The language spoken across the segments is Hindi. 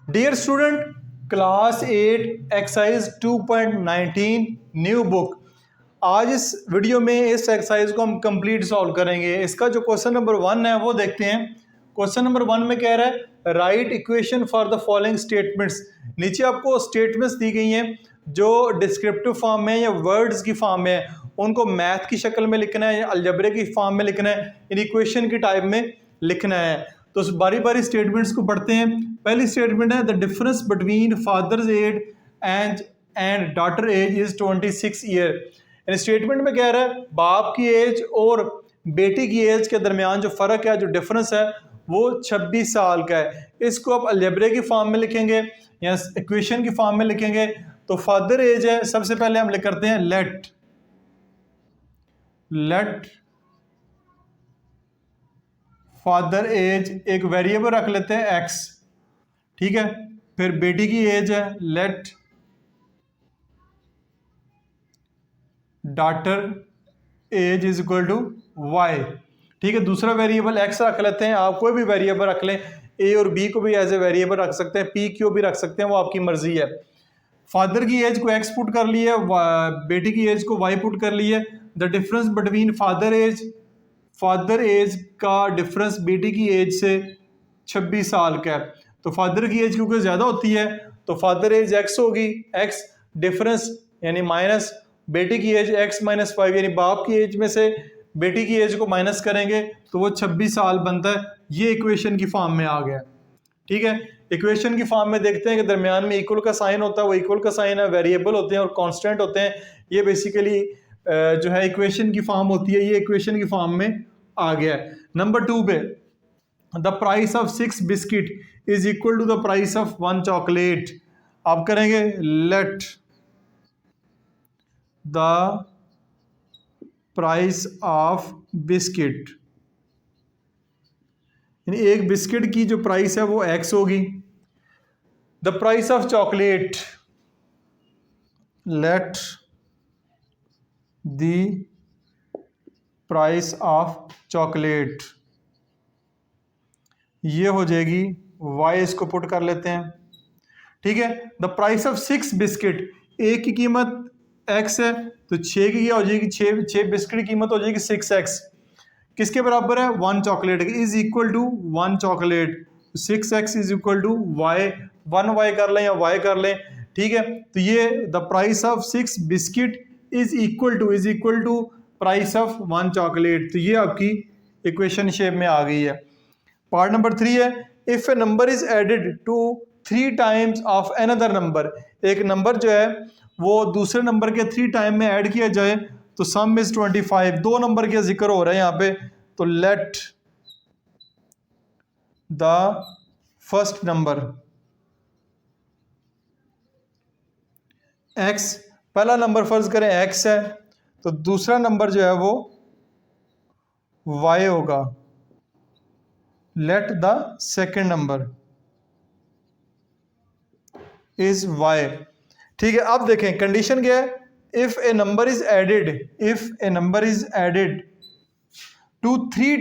Dear student, class 8 exercise 2.19 new book. आज इस वीडियो में इस एक्सरसाइज को हम कंप्लीट सॉल्व करेंगे। इसका जो क्वेश्चन नंबर 1 है वो देखते हैं। क्वेश्चन नंबर 1 में कह रहा है right equation for the following statements. नीचे आपको स्टेटमेंट्स दी गई हैं जो डिस्क्रिप्टिव फॉर्म में या वर्ड्स की फॉर्म में है, उनको मैथ की शक्ल में लिखना है या अलजेब्रे की फॉर्म में लिखना है, इन इक्वेशन की टाइप में लिखना है। तो बारी बारी स्टेटमेंट्स को पढ़ते हैं। पहली स्टेटमेंट है the difference between father's age and daughter age is 26 year. Statement में कह रहा है बाप की एज और बेटी की एज के दरमियान जो फ़र्क है, जो डिफरेंस है, वो 26 साल का है। इसको आप अलजेब्रे की फॉर्म में लिखेंगे या इक्वेशन की फॉर्म में लिखेंगे। तो फादर एज है, सबसे पहले हम लिख करते हैं लेट फादर एज, एक वेरिएबल रख लेते हैं एक्स, ठीक है। फिर बेटी की एज है let daughter age is equal to Y, ठीक है। दूसरा वेरिएबल एक्स रख लेते हैं, आप कोई भी वेरिएबल रख लें, ए और बी को भी एज ए वेरिएबल रख सकते हैं, पी क्यू भी रख सकते हैं, वो आपकी मर्जी है। फादर की एज को एक्स पुट कर लिया, बेटी की एज को वाई पुट कर लिया। The difference between father age का डिफरेंस बेटी की एज से 26 साल का है। तो फादर की एज क्योंकि ज़्यादा होती है तो फादर एज एक्स होगी, एक्स डिफरेंस यानी माइनस बेटी की एज एक्स माइनस 5, यानी बाप की एज में से बेटी की एज को माइनस करेंगे तो वो 26 साल बनता है। ये इक्वेशन की फॉर्म में आ गया, ठीक है। इक्वेशन की फॉर्म में देखते हैं कि दरमियान में इक्वल का साइन होता है, वो इक्वल का साइन है, वेरिएबल होते हैं और कांस्टेंट होते हैं। ये बेसिकली जो है इक्वेशन की फॉर्म होती है, ये इक्वेशन की फॉर्म में आ गया है। नंबर 2 पे the price of 6 biscuit is equal to the price of 1 chocolate. आप करेंगे let the price of biscuit, यानी एक बिस्किट की जो प्राइस है वो एक्स होगी। The price of chocolate, late the price of chocolate, ये हो जाएगी वाई, इसको पुट कर लेते हैं, ठीक है। द प्राइस ऑफ 6 बिस्किट, एक की कीमत एक्स है तो 6 की क्या हो जाएगी, 6 बिस्किट की कीमत हो जाएगी 6x। किसके बराबर है, 1 chocolate, is equal to 1 chocolate. 6x is equal to Y, 1y कर लें या y कर लें, ठीक है। तो ये the price of 6 biscuit is equal to price of 1 chocolate. तो ये आपकी इक्वेशन शेप में आ गई है। पार्ट नंबर 3 है if a number is added to 3 times of another number. एक नंबर जो है वो दूसरे नंबर के 3 टाइम में ऐड किया जाए तो सम इज 25। 2 नंबर का जिक्र हो रहा है यहाँ पे, तो let the first number x, पहला नंबर फर्ज करें एक्स है तो दूसरा नंबर जो है वो वाई होगा। Let the second number is Y, ठीक है। अब देखें कंडीशन क्या है, if a number is added to three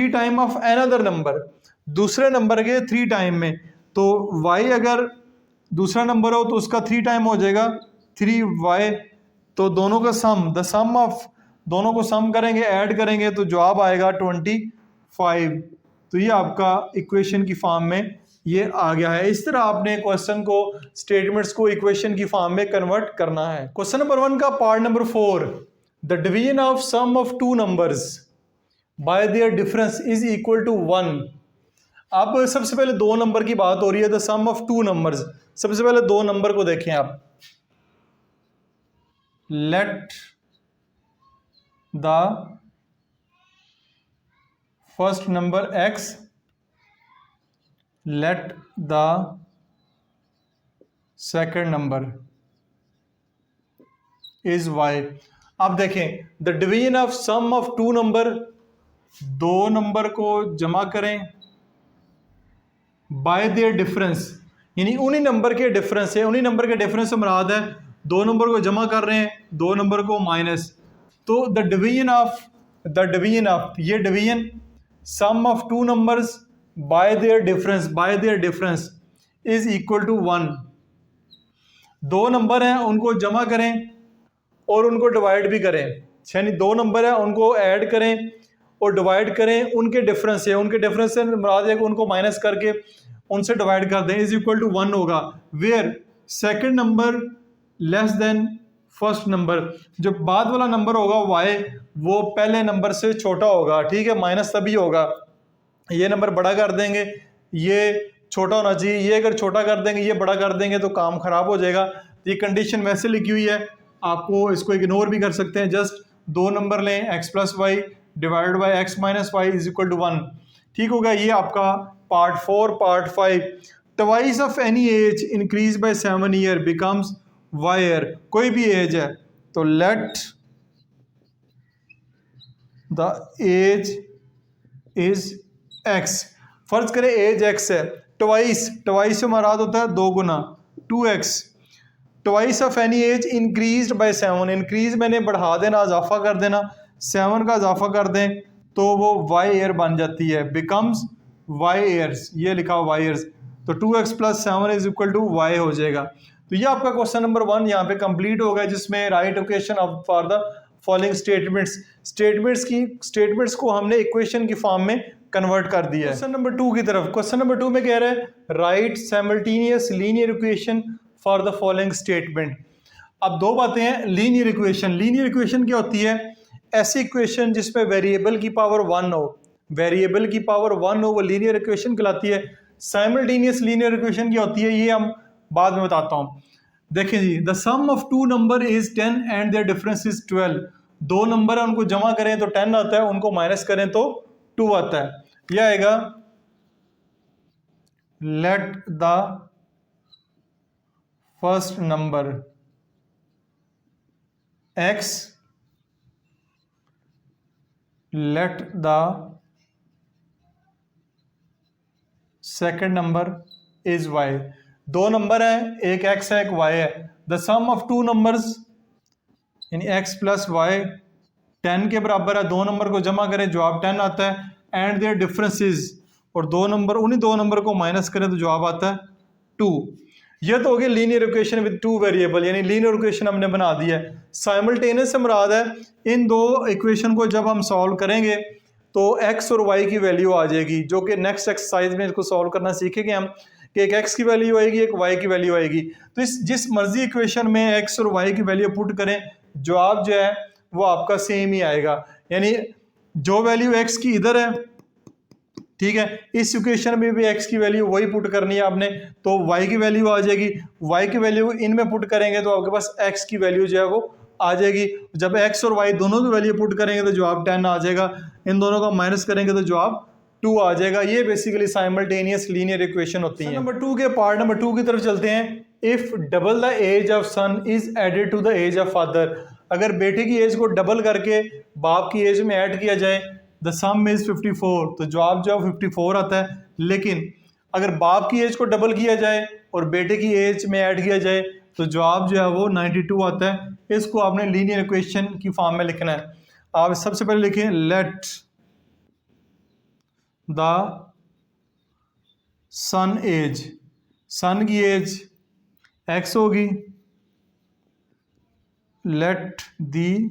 time of another number, दूसरे नंबर के 3 टाइम में, तो y अगर दूसरा नंबर हो तो उसका 3 टाइम हो जाएगा 3y। तो दोनों का सम, द सम ऑफ, दोनों को सम करेंगे, ऐड करेंगे तो जवाब आएगा 25। तो ये आपका इक्वेशन की फॉर्म में ये आ गया है। इस तरह आपने क्वेश्चन को, स्टेटमेंट्स को इक्वेशन की फॉर्म में कन्वर्ट करना है। क्वेश्चन नंबर 1 का part number 4, the division of sum of 2 numbers by their difference is equal to 1। अब सबसे पहले 2 नंबर की बात हो रही है, द सम ऑफ 2 नंबर्स। सबसे पहले 2 नंबर को देखें आप, let the first number x, let the second number is y। अब देखें the division of sum of 2 number, 2 number को जमा करें बाय देयर डिफरेंस, यानी उन्हीं नंबर के डिफरेंस है, उन्हीं नंबर के डिफरेंस से मुराद है 2 नंबर को जमा कर रहे हैं, 2 नंबर को माइनस। तो द डिवीजन ऑफ ये division sum of 2 numbers by their difference is equal to 1। दो नंबर हैं उनको जमा करें और उनको डिवाइड भी करें, यानी दो नंबर है उनको ऐड करें और डिवाइड करें उनके डिफरेंस से मुराद है कि उनको माइनस करके उनसे डिवाइड कर दें, इज इक्वल टू 1 होगा। Where second number less than first number, जो बाद वाला नंबर होगा y वो पहले नंबर से छोटा होगा, ठीक है, माइनस तभी होगा। ये नंबर बड़ा कर देंगे, ये छोटा होना चाहिए, ये अगर छोटा कर देंगे ये बड़ा कर देंगे तो काम खराब हो जाएगा। ये कंडीशन वैसे लिखी हुई है, आपको इसको इग्नोर भी कर सकते हैं। जस्ट दो नंबर लें, x plus y divide by x minus y is equal to 1। ठीक हो गया। ये आपका part 4। Part 5, twice of any age increase by 7 year becomes y year. कोई भी एज है तो let the age is x। फर्ज करें एज x है, ट्वाइस से मुराद होता है दो गुना, 2x। Twice of any age increase by 7, increase मैंने बढ़ा देना, इजाफा कर देना, 7 का इजाफा कर दें तो वो y ईयर बन जाती है, बिकम्स y ईयर्स। ये लिखा हुआ y ईयर्स, तो 2x plus 7 is equal to y हो जाएगा। तो ये आपका क्वेश्चन नंबर 1 यहाँ पे कंप्लीट हो गया, जिसमें right equation of for the following statements को हमने इक्वेशन की फॉर्म में कन्वर्ट कर दिया है। क्वेश्चन नंबर 2 की तरफ। क्वेश्चन नंबर 2 में कह रहा है right simultaneous linear equation for the following statement. अब दो बातें हैं। लीनियर इक्वेशन क्या होती है? ऐसी इक्वेशन जिसमें वेरिएबल की पावर 1 हो, वो लीनियर इक्वेशन कहलाती है। साइमल्टेनियस लीनियर इक्वेशन क्या होती है ये हम बाद में बताता हूँ। देखिए जी, the sum of two number is 10 and their difference is 12। दो नंबर है उनको जमा करें तो 10 आता है, उनको माइनस करें तो 2 आता है। यह आएगा let the first number x, let the second number is y। दो नंबर है, एक x है एक y है। The sum of two numbers यानी x प्लस वाई 10 के बराबर है। दो नंबर को जमा करें, जवाब 10 आता है। एंड देयर डिफरेंसेस, और दो नंबर उन्हीं दो नंबर को माइनस करें तो जवाब आता है 2। ये तो हो गया linear equation with two variable, यानी लीनियर इक्वेशन हमने बना दिया है। साइमल्टेनियस से मुराद है इन दो इक्वेशन को जब हम सॉल्व करेंगे तो x और y की वैल्यू आ जाएगी, जो कि नेक्स्ट एक्सरसाइज में इसको सॉल्व करना सीखेंगे हम, कि एक x की वैल्यू आएगी एक y की वैल्यू आएगी। तो इस जिस मर्जी इक्वेशन में x और y की वैल्यू पुट करें, जवाब जो है वो आपका सेम ही आएगा। यानी जो वैल्यू x की इधर है, ठीक है, इस इक्वेशन में भी x की वैल्यू वही पुट करनी है आपने, तो y की वैल्यू आ जाएगी। y की वैल्यू इनमें पुट करेंगे तो आपके पास x की वैल्यू जो है वो आ जाएगी। जब x और y दोनों की वैल्यू पुट करेंगे तो जवाब 10 आ जाएगा, इन दोनों का माइनस करेंगे तो जवाब 2 आ जाएगा। ये बेसिकली साइमल्टेनियस लीनियर इक्वेशन होती है। नंबर 2 के पार्ट नंबर 2 की तरफ चलते हैं। If double the age of son is added to the age of father, अगर बेटे की एज को डबल करके बाप की एज में ऐड किया जाए, द सम इज 54, तो जवाब जो है 54 आता है। लेकिन अगर बाप की एज को डबल किया जाए और बेटे की एज में ऐड किया जाए तो जवाब जो है वो 92 आता है। इसको आपने लीनियर इक्वेशन की फॉर्म में लिखना है। आप सबसे पहले लिखें let the son age, son की एज x होगी, let the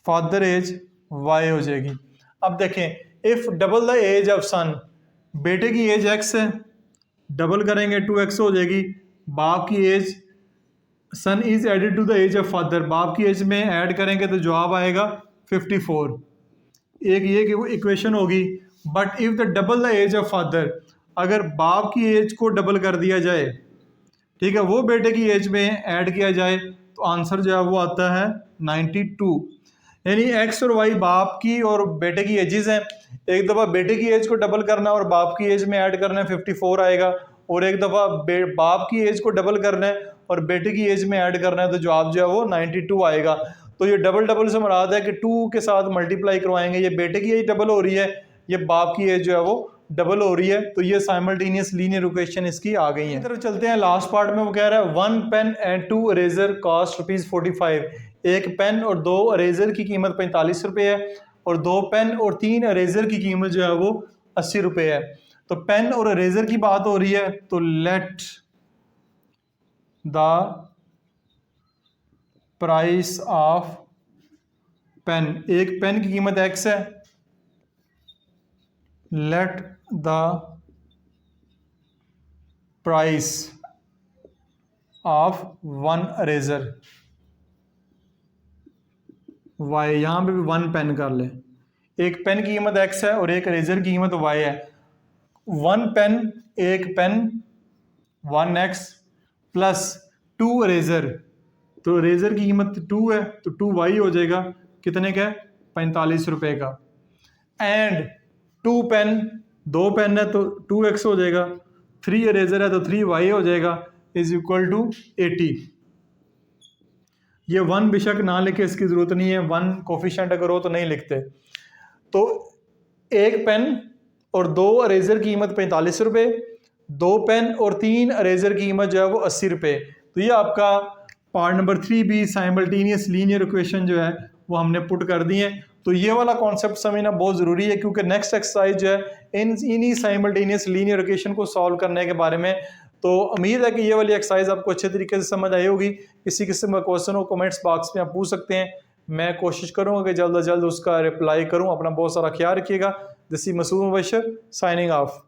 father age y हो जाएगी। अब देखें, if double the age of son, बेटे की एज x है, डबल करेंगे 2x हो जाएगी। बाप की age, son is added to the age of father, बाप की एज में ऐड करेंगे तो जवाब आएगा 54। एक ये इक्वेशन होगी। But if the double the age of father, अगर बाप की एज को डबल कर दिया जाए, ठीक है, वो बेटे की एज में ऐड किया जाए तो आंसर जो है वो आता है 92। यानी x और y बाप की और बेटे की एजेस हैं। एक दफ़ा बेटे की एज को डबल करना है और बाप की एज में ऐड करना है, 54 आएगा। और एक दफ़ा बाप की एज को डबल करना है और बेटे की एज में ऐड करना है तो जवाब जो है वो 92 आएगा। तो ये डबल डबल से मुराद है कि 2 के साथ मल्टीप्लाई करवाएंगे। ये बेटे की एज डबल हो रही है, ये बाप की एज जो है वो डबल हो रही है, तो ये साइमल्टेनियस लीनियर इक्वेशन इसकी आ गई है। तरफ चलते हैं लास्ट पार्ट में। वो कह रहा है 1 पेन एंड 2 इरेजर कॉस्ट ₹45। एक पेन और 2 इरेजर की कीमत 45 रुपये है। और 2 पेन और 3 इरेज़र की कीमत जो है वो 80 रुपये है। तो पेन और इरेज़र की बात हो रही है, तो let the price of pen, एक पेन की कीमत x है, let the price of 1 eraser y, यहाँ पे भी 1 पेन कर ले। एक पेन की कीमत x है और एक इरेज़र की कीमत y है। 1 पेन, एक पेन 1x प्लस 2 इरेज़र, तो इरेज़र की कीमत 2 है तो 2y हो जाएगा, कितने का है, 45 रुपये का। एंड 2 पेन, 2 पेन है तो 2x हो जाएगा, 3 इरेज़र है तो 3y हो जाएगा, इज इक्वल टू 80। ये 1 बेशक ना लिखे, इसकी ज़रूरत नहीं है, 1 कोफिशिएंट अगर हो तो नहीं लिखते। तो एक पेन और 2 इरेज़र की कीमत 45 रुपये, 2 पेन और 3 इरेज़र की कीमत जो है वो 80 रुपये। तो ये आपका part number 3B simultaneous linear equation जो है वो हमने पुट कर दी है। तो ये वाला कॉन्सेप्ट समझना बहुत ज़रूरी है, क्योंकि नेक्स्ट एक्सरसाइज जो है इन्हीं साइमल्टेनियस लीनियर इक्वेशन को सॉल्व करने के बारे में। तो उम्मीद है कि ये वाली एक्सरसाइज आपको अच्छे तरीके से समझ आई होगी। किसी किस्म का क्वेश्चन हो कमेंट्स बॉक्स में आप पूछ सकते हैं, मैं कोशिश करूँगा कि जल्द अज जल्द उसका रिप्लाई करूँ। अपना बहुत सारा ख्याल रखिएगा। This is Masood Mubashir signing of.